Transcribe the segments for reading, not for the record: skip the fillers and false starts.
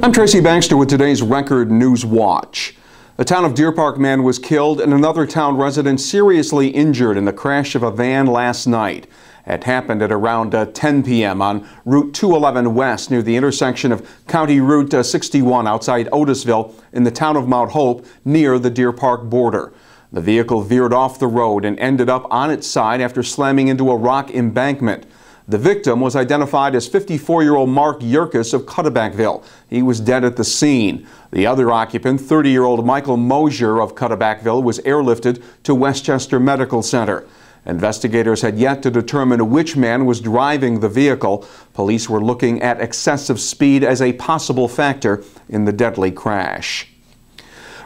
I'm Tracy Baxter with today's Record News Watch. The town of Deer Park man was killed and another town resident seriously injured in the crash of a van last night. It happened at around 10 p.m. on Route 211 West near the intersection of County Route 61 outside Otisville in the town of Mount Hope near the Deer Park border. The vehicle veered off the road and ended up on its side after slamming into a rock embankment. The victim was identified as 54-year-old Mark Yerkes of Cutterbackville. He was dead at the scene. The other occupant, 30-year-old Michael Mosier of Cutterbackville, was airlifted to Westchester Medical Center. Investigators had yet to determine which man was driving the vehicle. Police were looking at excessive speed as a possible factor in the deadly crash.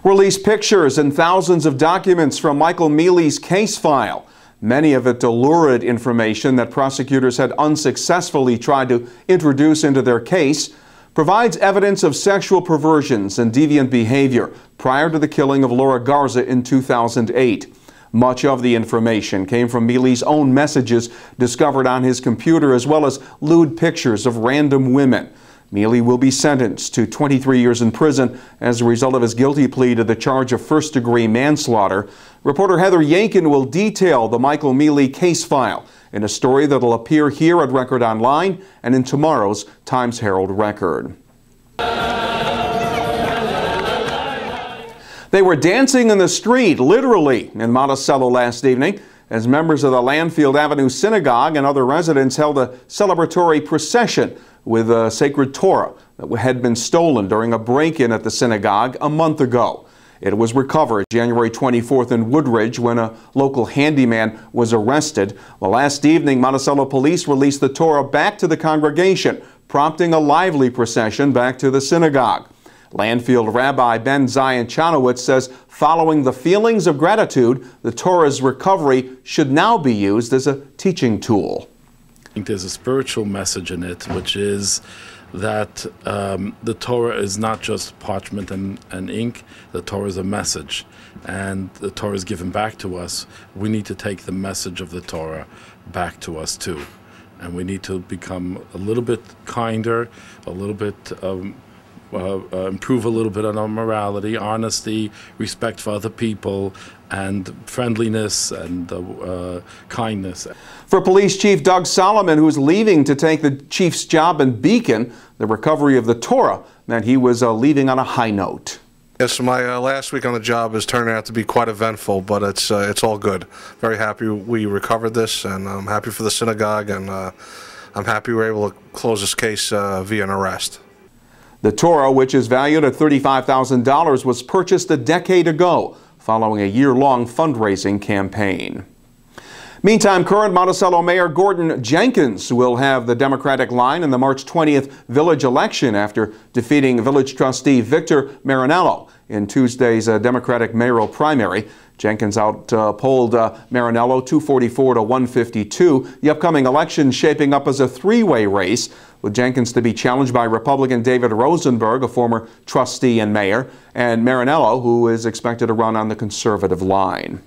Released pictures and thousands of documents from Michael Mealy's case file. Many of it lurid information that prosecutors had unsuccessfully tried to introduce into their case provides evidence of sexual perversions and deviant behavior prior to the killing of Laura Garza in 2008. Much of the information came from Mealy's own messages discovered on his computer, as well as lewd pictures of random women. Mealy will be sentenced to 23 years in prison as a result of his guilty plea to the charge of first-degree manslaughter. Reporter Heather Yankin will detail the Michael Mealy case file in a story that will appear here at Record Online and in tomorrow's Times-Herald Record. They were dancing in the street, literally, in Monticello last evening as members of the Landfield Avenue Synagogue and other residents held a celebratory procession with a sacred Torah that had been stolen during a break-in at the synagogue a month ago. It was recovered January 24th in Woodridge when a local handyman was arrested. Well, last evening, Monticello police released the Torah back to the congregation, prompting a lively procession back to the synagogue. Landfield Rabbi Ben Zion Chanowitz says following the feelings of gratitude, the Torah's recovery should now be used as a teaching tool. I think there's a spiritual message in it, which is that the Torah is not just parchment and ink. The Torah is a message, and the Torah is given back to us. We need to take the message of the Torah back to us too, and we need to become a little bit kinder, a little bit improve a little bit on our morality, honesty, respect for other people, and friendliness and kindness. For Police Chief Doug Solomon, who's leaving to take the chief's job in Beacon, the recovery of the Torah meant he was leaving on a high note. Yes, my last week on the job has turned out to be quite eventful, but it's all good. Very happy we recovered this, and I'm happy for the synagogue, and I'm happy we're able to close this case via an arrest. The Torah, which is valued at $35,000, was purchased a decade ago following a year-long fundraising campaign. Meantime, current Monticello Mayor Gordon Jenkins will have the Democratic line in the March 20th village election after defeating village trustee Victor Marinello in Tuesday's Democratic mayoral primary. Jenkins outpolled Marinello 244 to 152. The upcoming election shaping up as a three-way race, with Jenkins to be challenged by Republican David Rosenberg, a former trustee and mayor, and Marinello, who is expected to run on the conservative line.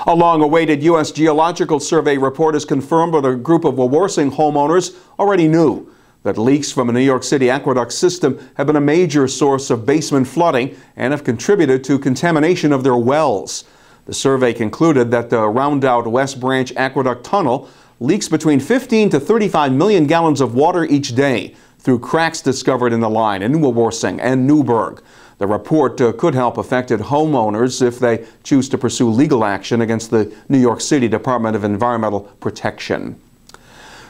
A long-awaited U.S. Geological Survey report is confirmed that a group of Wawarsing homeowners already knew that leaks from a New York City aqueduct system have been a major source of basement flooding and have contributed to contamination of their wells. The survey concluded that the Roundout West Branch Aqueduct Tunnel leaks between 15 to 35 million gallons of water each day through cracks discovered in the line in Wawarsing and Newburgh. The report could help affected homeowners if they choose to pursue legal action against the New York City Department of Environmental Protection.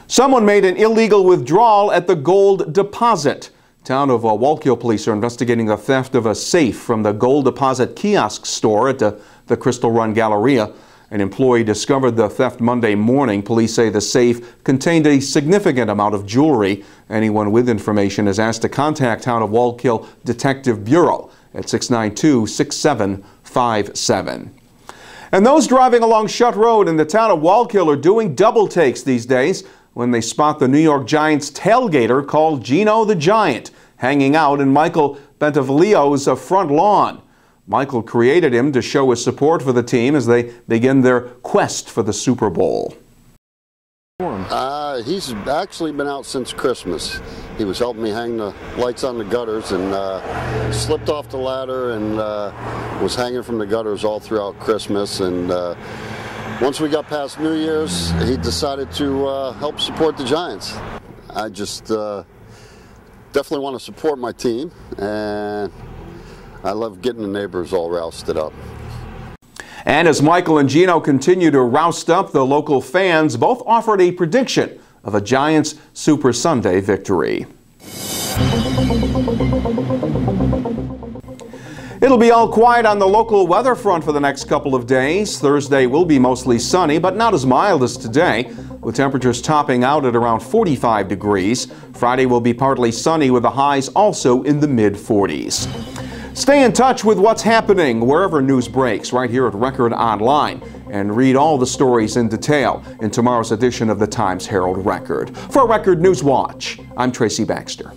Someone made an illegal withdrawal at the gold deposit. Town of Wallkill police are investigating the theft of a safe from the gold deposit kiosk store at the Crystal Run Galleria. An employee discovered the theft Monday morning. Police say the safe contained a significant amount of jewelry. Anyone with information is asked to contact Town of Wallkill Detective Bureau at 692-6757. And those driving along Shutt Road in the town of Wallkill are doing double takes these days when they spot the New York Giants tailgater called Gino the Giant hanging out in Michael Bentaviglio's front lawn. Michael created him to show his support for the team as they begin their quest for the Super Bowl. doing? He's actually been out since Christmas. He was helping me hang the lights on the gutters and slipped off the ladder and was hanging from the gutters all throughout Christmas. And once we got past New Year's, he decided to help support the Giants. I just definitely want to support my team, and I love getting the neighbors all rousted up. And as Michael and Gino continue to roust up the local fans, both offered a prediction of a Giants Super Sunday victory. It'll be all quiet on the local weather front for the next couple of days. Thursday will be mostly sunny, but not as mild as today, with temperatures topping out at around 45 degrees. Friday will be partly sunny with the highs also in the mid-40s. Stay in touch with what's happening wherever news breaks right here at Record Online, and read all the stories in detail in tomorrow's edition of the Times-Herald Record. For Record News Watch, I'm Tracy Baxter.